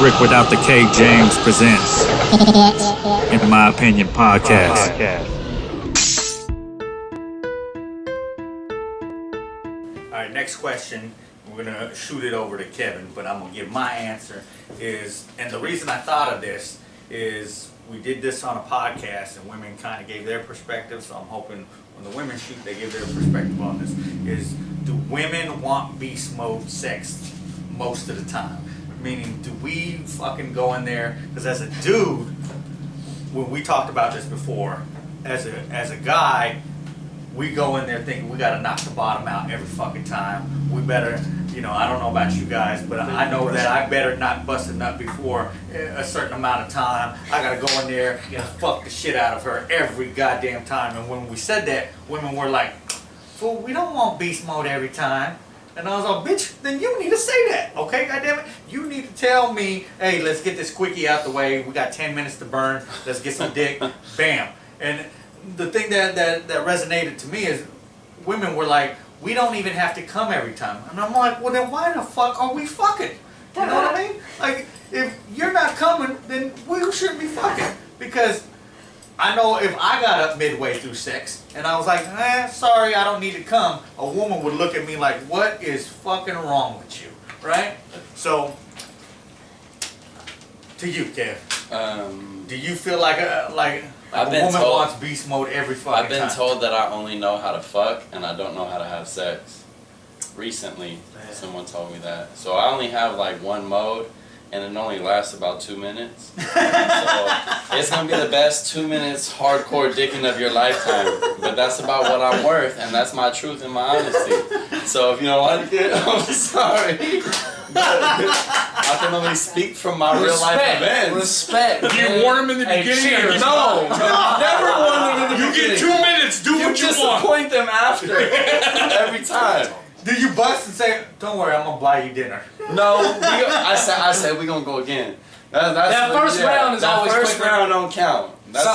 Rick Without the K James presents In My Opinion Podcast. Alright, next question. We're going to shoot it over to Kevin, but I'm going to give my answer is, and the reason I thought of this is we did this on a podcast and women kind of gave their perspective, so I'm hoping when the women shoot, they give their perspective on this, is do women want beast mode sex most of the time? Meaning, do we fucking go in there, because as a dude, when we talked about this before, as a guy, we go in there thinking we gotta knock the bottom out every fucking time. We better, I don't know about you guys, but I know that I better not bust a nut before a certain amount of time. I gotta go in there and fuck the shit out of her every goddamn time. And when we said that, women were like, fool, we don't want beast mode every time. And I was like, bitch, then you need to say that, okay, goddammit? You need to tell me, hey, let's get this quickie out the way. We got 10 minutes to burn. Let's get some dick. Bam. And the thing that resonated to me is women were like, we don't even have to come every time. And I'm like, well, then why the fuck are we fucking? You know what I mean? Like, if you're not coming, then we shouldn't be fucking. Because I know if I got up midway through sex and I was like, sorry, I don't need to come, a woman would look at me like, what is fucking wrong with you, right? So, to you, Kev, do you feel like a woman wants beast mode every fucking time? I've been told that I only know how to fuck and I don't know how to have sex. Recently, someone told me that. So I only have like one mode, and it only lasts about 2 minutes. So it's gonna be the best 2 minutes hardcore dicking of your lifetime. But that's about what I'm worth, and that's my truth and my honesty. So if you don't like it, I'm sorry. I can only speak from my real life events. Respect. Do you warn them in the beginning? No, never warn them in the beginning. You get 2 minutes. Do what you want. Disappoint them after. Every time. Do you bust and say, don't worry, I'm gonna buy you dinner? No, I said we're gonna go again. That first round is always quicker. That first round don't count.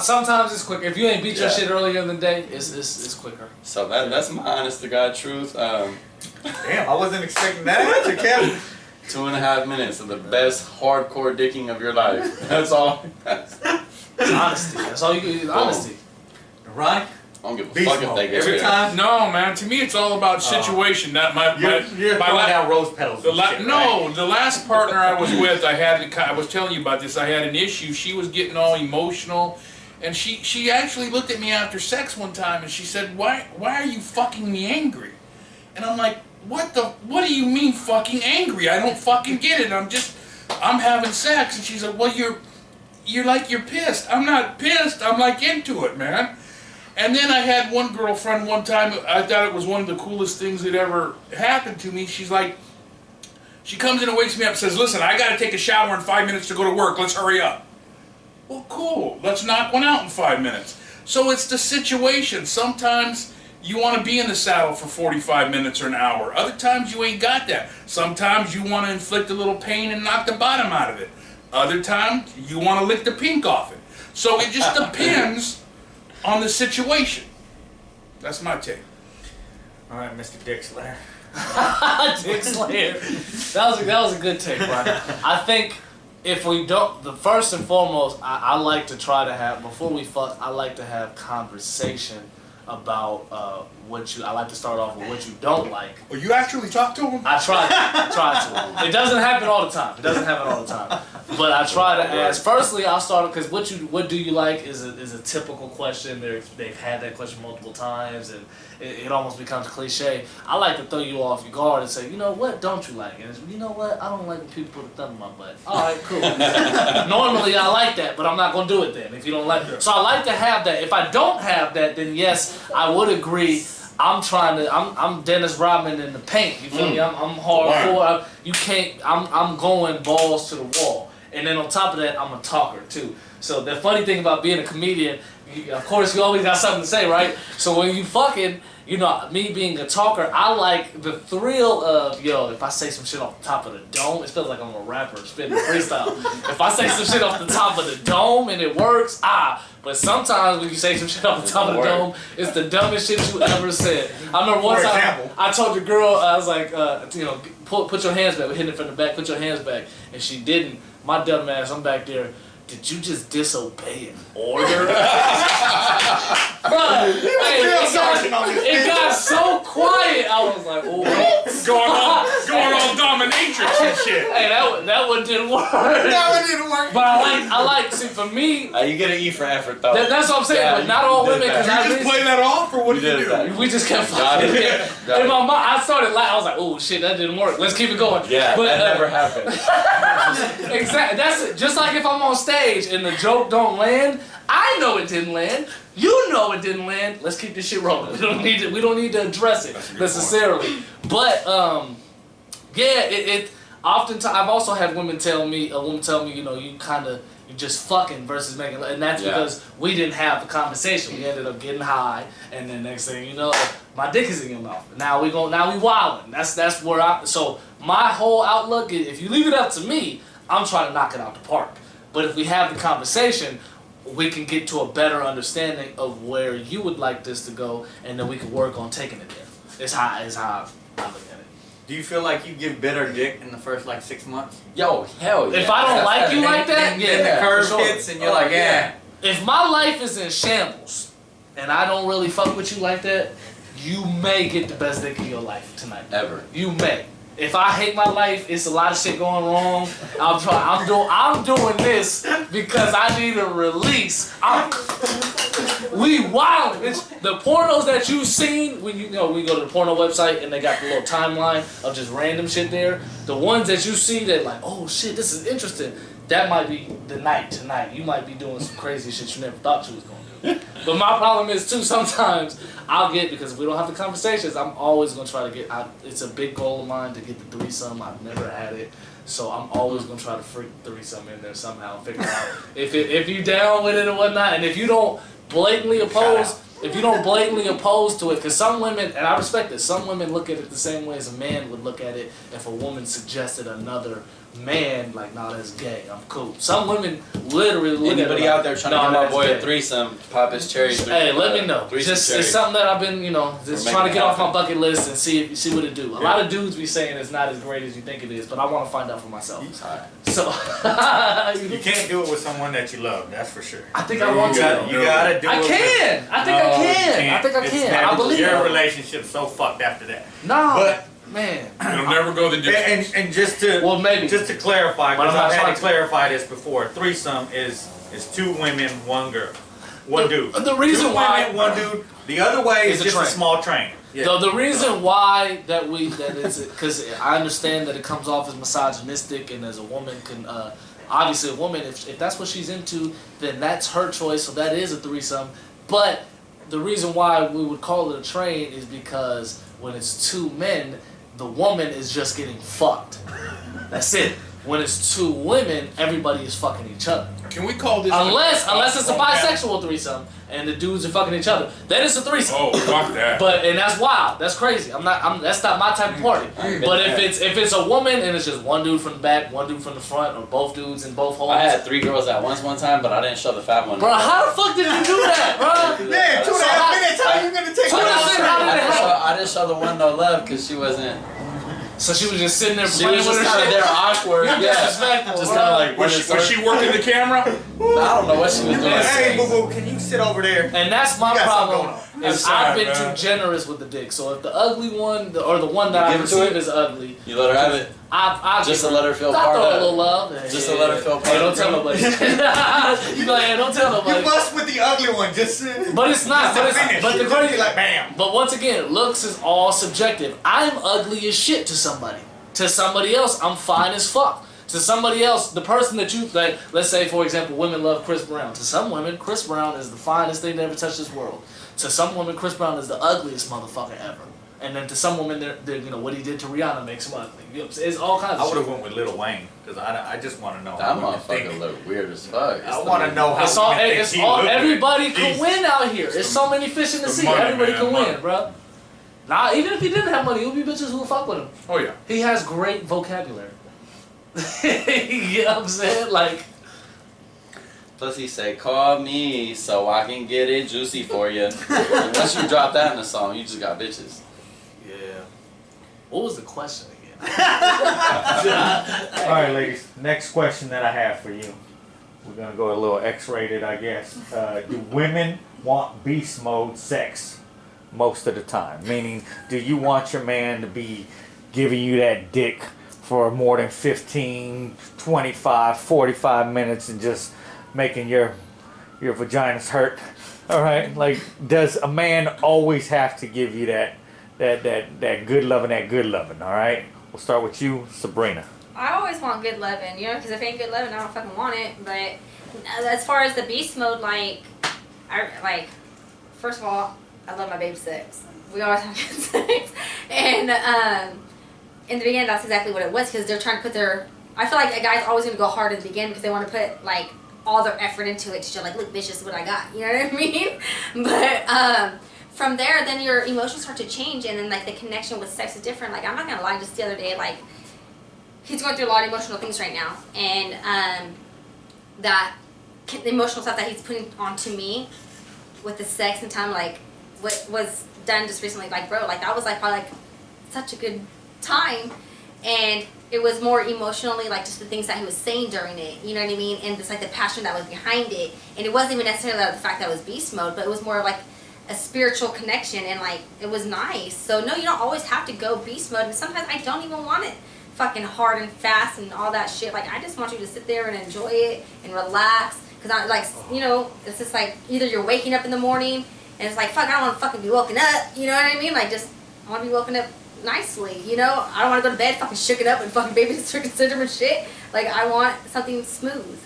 Sometimes it's quicker. If you ain't beat your shit earlier in the day, it's quicker. So that's my honest to God truth. Damn, I wasn't expecting that answer, Kevin. 2.5 minutes of the best hardcore dicking of your life. That's all. Honesty. That's all you get. Honesty. Ronnie? I don't give a fuck if they get every time. No, man. To me, it's all about situation. That you're throwing down rose petals. The last partner I was with, I was telling you about this. I had an issue. She was getting all emotional, and she actually looked at me after sex one time, and she said, "Why are you fucking me angry?" And I'm like, "What do you mean fucking angry? I don't fucking get it. I'm having sex." And she said, "Well, you're like you're pissed." I'm not pissed. I'm like into it, man. And then I had one girlfriend one time, I thought it was one of the coolest things that ever happened to me. She's like, she comes in and wakes me up and says, listen, I gotta take a shower in 5 minutes to go to work, let's hurry up. Well, cool, let's knock one out in 5 minutes. So it's the situation. Sometimes you wanna be in the saddle for 45 minutes or an hour. Other times you ain't got that. Sometimes you wanna inflict a little pain and knock the bottom out of it. Other times you wanna lick the pink off it. So it just depends on the situation. That's my take. All right, Mr. Dick Slayer. Dick Slayer. That was a good take, Brian. I think if we don't, the first and foremost, I like to try to have, before we fuck, I like to have conversation about I like to start off with what you don't like. Well, you actually talk to him? I try to. It doesn't happen all the time. But I try to ask. Firstly, I'll start because what do you like is a typical question. They've had that question multiple times, and it almost becomes cliche. I like to throw you off your guard and say, you know what, don't you like? And it's, you know what, I don't like when people put a thumb in my butt. All right, cool. Normally I like that, but I'm not gonna do it then if you don't like it. So I like to have that. If I don't have that, then yes, I would agree. I'm Dennis Rodman in the paint. You feel me? I'm hardcore. You can't. I'm going balls to the wall. And then on top of that, I'm a talker too. So the funny thing about being a comedian, of course, you always got something to say, right? So when you fucking, me being a talker, I like the thrill of, if I say some shit off the top of the dome, it feels like I'm a rapper spitting freestyle. If I say some shit off the top of the dome and it works, But sometimes when you say some shit off the top of the dome, it's the dumbest shit you ever said. I remember one time I told the girl, I was like, put your hands back. We're hitting it from the back. Put your hands back, and she didn't. My dumb ass, I'm back there. Did you just disobey an order? Bro, it got so quiet. I was like, oh. Going on dominatrix and shit. Hey, that one didn't work. That one didn't work. But I like, see, for me, You get an E for effort though. that's what I'm saying. Yeah, but not all you did women. that. Cause Did you just play that off, or what did you do? We just kept Got fucking. it. Got In it. my mind, I started laughing. I was like, oh shit, that didn't work. Let's keep it going. Yeah, but, that never happened. Exactly. That's it. Just like if I'm on stage and the joke don't land, I know it didn't land. You know it didn't land. Let's keep this shit rolling. We don't need to address it necessarily. But yeah, it oftentimes I've also had women tell me, you know, you just fucking versus making, and that's because we didn't have the conversation. We ended up getting high, and then next thing you know, my dick is in your mouth. Now we wildin'. That's where so my whole outlook is, if you leave it up to me, I'm trying to knock it out the park. But if we have the conversation, we can get to a better understanding of where you would like this to go, and then we can work on taking it there. It's how I look at it. Do you feel like you give better dick in the first like 6 months? Yo, hell yeah. If I don't like you like that, then the curve for sure. hits and you're like, yeah. If my life is in shambles, and I don't really fuck with you like that, you may get the best dick of your life tonight. Ever. You may. If I hate my life, it's a lot of shit going wrong. I'm doing this because I need a release. We wild. It's the pornos that you've seen when we go to the porno website and they got the little timeline of just random shit there. The ones that you see that like, oh shit, this is interesting. That might be the night tonight. You might be doing some crazy shit you never thought you was gonna do. But my problem is too, sometimes I'll get, because if we don't have the conversations, I'm always gonna try to get, it's a big goal of mine to get the threesome. I've never had it. So I'm always gonna try to freak threesome in there somehow, figure out if you down with it or whatnot, and if you don't blatantly oppose to it, because some women, and I respect it, some women look at it the same way as a man would look at it if a woman suggested another man, like, nah, that's gay, I'm cool. Some women literally look Anybody at it out there trying to give my boy gay. a threesome, pop his cherry. Hey, let me know. Just it's something that I've been, just trying to get off my bucket list and see what it do. A lot of dudes be saying it's not as great as you think it is, but I want to find out for myself. So you can't do it with someone that you love. That's for sure. I think I want to. You gotta do it. I can. I think I can. I believe your relationship's so fucked after that. No, but man, it'll never go the distance. And just to clarify, because I've had to clarify this before. Threesome is 2 women, 1 girl, 1 dude. The reason 2 why women, 1 dude. The other way is just a small train. Yeah. The reason why that is because I understand that it comes off as misogynistic, and as a woman can obviously a woman, if that's what she's into, then that's her choice. So that is a threesome. But the reason why we would call it a train is because when it's 2 men, the woman is just getting fucked. That's it. When it's 2 women, everybody is fucking each other. Can we call this unless it's a bisexual threesome and the dudes are fucking each other? Then it's a threesome. Oh, fuck that. And that's wild. That's crazy. That's not my type of party. But if it's a woman and it's just 1 dude from the back, 1 dude from the front, or both dudes in both holes. I had 3 girls at once one time, but I didn't show the fat one. Bro, how the fuck did you do that, bro? Man, 2.5 minutes. How are you gonna take I didn't show the one no love because she wasn't. So she was just sitting there She playing was with just her kind of shit. there awkward. Disrespectful, Just bro. kind of like. Was she working the camera? I don't know what she was doing. Hey, boo boo, can you sit over there? And that's my problem. Is I've been too man. generous with the dick. So if the ugly one, or the one that I perceive is ugly, You let her have it. I Just to let her feel I part throw a of little it. love. Just to let her feel part Hey, don't of tell it. nobody. You be like, hey, don't tell You nobody. must with the ugly one, just But it's not. just to finish. But the crazy, like bam. But once again, looks is all subjective. I'm ugly as shit to somebody. To somebody else, I'm fine as fuck. To somebody else, the person that you, like, let's say, for example, women love Chris Brown. To some women, Chris Brown is the finest thing that ever touched this world. To some women, Chris Brown is the ugliest motherfucker ever. And then to some women, they're what he did to Rihanna makes him ugly. It's all kinds of I shit. would have went with Lil Wayne, because I just want to know That how women motherfucker think. look weird as fuck. I want to know how women think he look everybody good. can Jesus. win out here. There's so many fish in the It's the sea. money, Everybody man, can money. win, bro. Nah, even if he didn't have money, it would be bitches who would fuck with him. Oh yeah. He has great vocabulary. You know what I'm saying? Like, Plus he say, call me so I can get it juicy for you. And once you drop that in the song, you just got bitches. yeah. What was the question again? All right, ladies. Next question that I have for you. We're gonna go a little X-rated, I guess. Do women want beast mode sex most of the time? Meaning, do you want your man to be giving you that dick for more than 15, 25, 45 minutes and just making your vaginas hurt? All right, like, does a man always have to give you that good loving? All right, we'll start with you, Sabrina. I always want good loving, you know, because if it ain't good loving, I don't fucking want it. But as far as the beast mode, first of all, I love my baby sex. We always have good sex, and in the beginning, that's exactly what it was, because they're trying to put their. I feel like a guy's always gonna go hard in the beginning because they want to put like all their effort into it to show like, look, bitch, this is what I got. You know what I mean? But from there, then your emotions start to change, and then like the connection with sex is different. Like, I'm not gonna lie, just the other day, like, he's going through a lot of emotional things right now, and the emotional stuff that he's putting onto me with the sex and time, like what was done just recently, like, bro, like that was like probably like such a good time, and it was more emotionally like just the things that he was saying during it, you know what I mean, and just like the passion that was behind it, and it wasn't even necessarily the fact that it was beast mode, but it was more like a spiritual connection, and like it was nice. So no, you don't always have to go beast mode, and sometimes I don't even want it fucking hard and fast and all that shit. Like, I just want you to sit there and enjoy it and relax, because I like, you know, it's just like either you're waking up in the morning and it's like, fuck, I don't want to fucking be woken up, you know what I mean? Like, just I want to be woken up nicely, you know. I don't want to go to bed fucking shook it up and fucking baby syndrome and shit. Like, I want something smooth,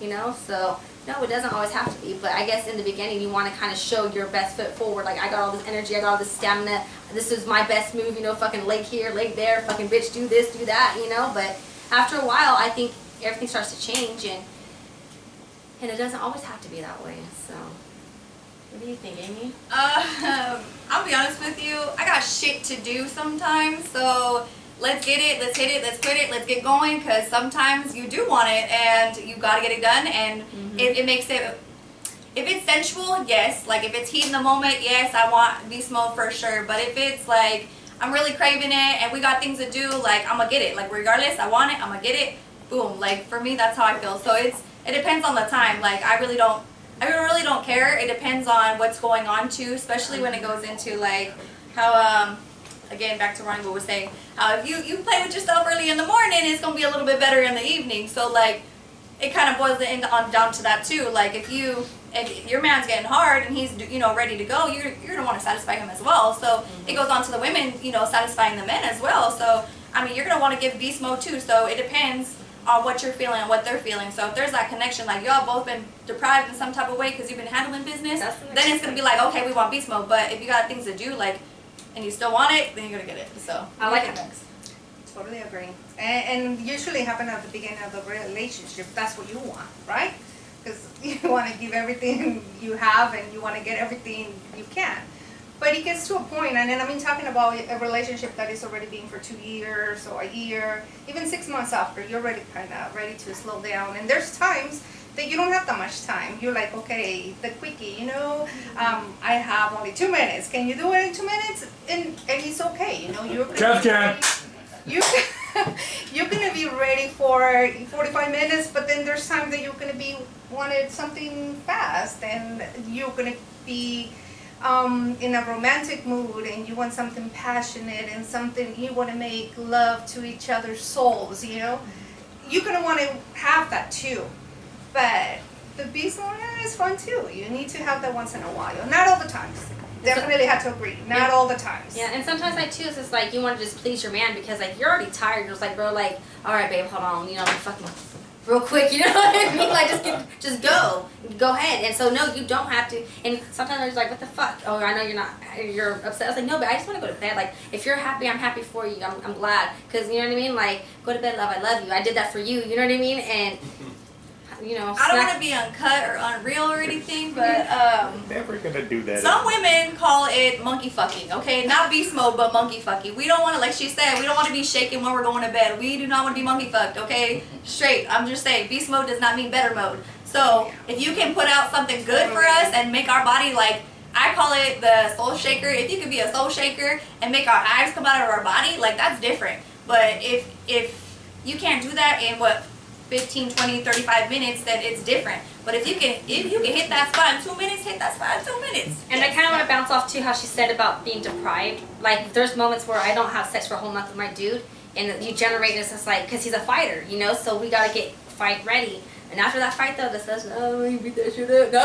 you know. So no, it doesn't always have to be, but I guess in the beginning you want to kind of show your best foot forward. Like, I got all this energy, I got all this stamina, this is my best move, you know, fucking leg here, leg there, fucking bitch, do this, do that, you know. But after a while, I think everything starts to change, and it doesn't always have to be that way. So what do you think, Amy? I'll be honest with you, I got shit to do sometimes, so let's get it, let's hit it, let's quit it, let's get going, because sometimes you do want it and you gotta get it done, and it makes it, if it's sensual, yes, like if it's heat in the moment, yes, I want beast mode for sure, but if it's like, I'm really craving it and we got things to do, like, I'm gonna get it, like regardless, I want it, I'm gonna get it, boom, like for me, that's how I feel. So it depends on the time, like I really don't care, it depends on what's going on too, especially when it goes into like, how, again, back to Ronnie what was saying, how if you play with yourself early in the morning, it's going to be a little bit better in the evening. So like, it kind of boils it down to that too. Like if your man's getting hard and he's, you know, ready to go, you're going to want to satisfy him as well. So it goes on to the women, you know, satisfying the men as well. So, I mean, you're going to want to give beast mode too. So it depends on what you're feeling and what they're feeling. So if there's that connection, like y'all both been deprived in some type of way because you've been handling business, then it's going to be like, okay, we want beast mode. But if you got things to do, like, and you still want it, then you're going to get it. So I like it. Totally agree. And usually happen at the beginning of the relationship. That's what you want, right? Because you want to give everything you have and you want to get everything you can. But it gets to a point, and then I mean talking about a relationship that is already being for 2 years or a year, even 6 months after, you're already kind of ready to slow down. And there's times that you don't have that much time. You're like, okay, the quickie, you know, I have only 2 minutes. Can you do it in 2 minutes? And it's okay, you know. You're gonna be ready for 45 minutes, but then there's time that you're gonna be wanted something fast, and you're gonna be in a romantic mood, and you want something passionate and something you want to make love to each other's souls, you know. You're gonna want to have that too, but the beast mode is fun too. You need to have that once in a while, not all the times. Definitely have to agree, not all the times. Yeah, and sometimes like too, it's just like you want to just please your man because like you're already tired. You're just like, bro, like, all right, babe, hold on, you know, like fucking real quick, you know what I mean? Like just go ahead. And so no, you don't have to. And sometimes they're just like, what the fuck? Oh, I know you're upset. I was like, no, but I just want to go to bed. Like if you're happy, I'm happy for you. I'm glad, because you know what I mean. Like go to bed, love. I love you. I did that for you. You know what I mean? And you know, I don't want to be uncut or unreal or anything, but Never gonna do that. some women call it monkey fucking, okay? Not beast mode, but monkey fucking. We don't want to, like she said, we don't want to be shaking when we're going to bed. We do not want to be monkey fucked, okay? Straight. I'm just saying, beast mode does not mean better mode. So if you can put out something good for us and make our body, like, I call it the soul shaker. If you could be a soul shaker and make our eyes come out of our body, like, that's different. But if you can't do that in 15, 20, 35 minutes, then it's different. But if you can hit that spot in 2 minutes, hit that spot in 2 minutes. And I kind of want to bounce off too how she said about being deprived. Like there's moments where I don't have sex for a whole month with my dude, and you generate this. It's like because he's a fighter, you know. So we gotta get fight ready. And after that fight though, this says no, you beat that shit up, no.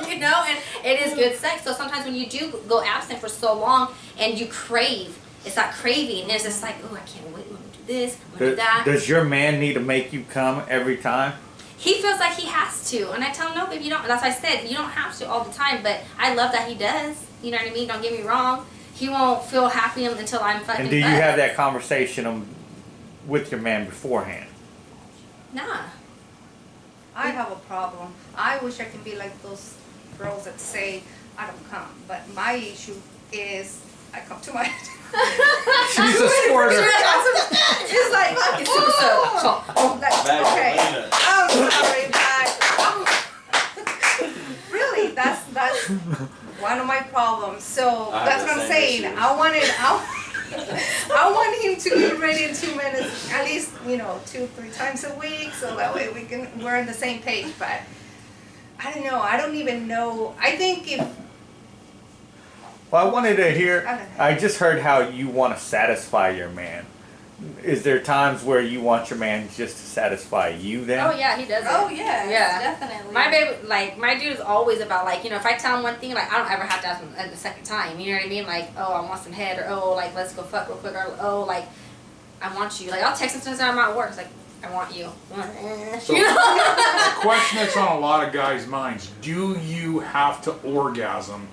You know. And it is good sex. So sometimes when you do go absent for so long and you crave, it's that craving, and it's just like, oh, I can't wait. I'm gonna do this. I'm gonna do that. Does your man need to make you come every time? He feels like he has to, and I tell him, no, babe, you don't. That's why I said you don't have to all the time. But I love that he does. You know what I mean? Don't get me wrong. He won't feel happy until I'm fucking. And do you have that conversation with your man beforehand? Nah. I have a problem. I wish I could be like those girls that say I don't come, but my issue is I come too much. She's a squirter. It's like It's super so. okay. I'm sorry, but really, that's one of my problems. So I have that's the what I'm same saying. issue. I want him to be ready in 2 minutes, at least 2-3 times a week, so that way we're on the same page. But I don't know. I don't even know. I think if. Well, I wanted to hear. I don't know. I just heard how you want to satisfy your man. Is there times where you want your man just to satisfy you? Then. Oh yeah, he does it. Oh yeah, Yeah. definitely. My baby, like my dude is always about like if I tell him one thing, like I don't ever have to ask him the second time. You know what I mean? Like I want some head, or like let's go fuck real quick, or like I want you. Like I'll text him sometimes I'm at work. It's like I want you. So, You know? a question that's on a lot of guys' minds: do you have to orgasm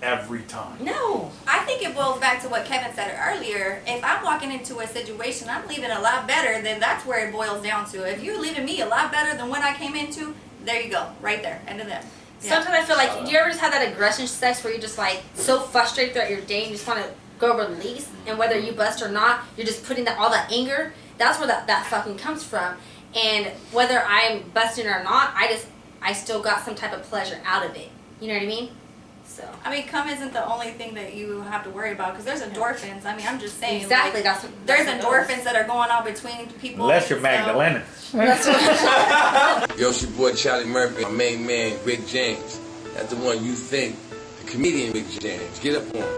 every time? No. I think it boils back to what Kevin said earlier. If I'm walking into a situation, I'm leaving a lot better, then that's where it boils down to. If you're leaving me a lot better than what I came into, there you go, right there, end of that. Yeah. Sometimes I feel like, do you ever just have that aggression sex where you're just like so frustrated throughout your day and you just want to go release, and whether you bust or not, you're just putting all that anger. That's where that fucking comes from. And whether I'm busting or not, I still got some type of pleasure out of it. You know what I mean? So. I mean, cum isn't the only thing that you have to worry about, because there's endorphins. I mean, I'm just saying. Exactly. Like, there's endorphins that are going on between people. Unless you're Magdalena. That's what Yo, it's your boy Charlie Murphy, my main man, Rick James. That's the one you think, the comedian Rick James. Get up on him.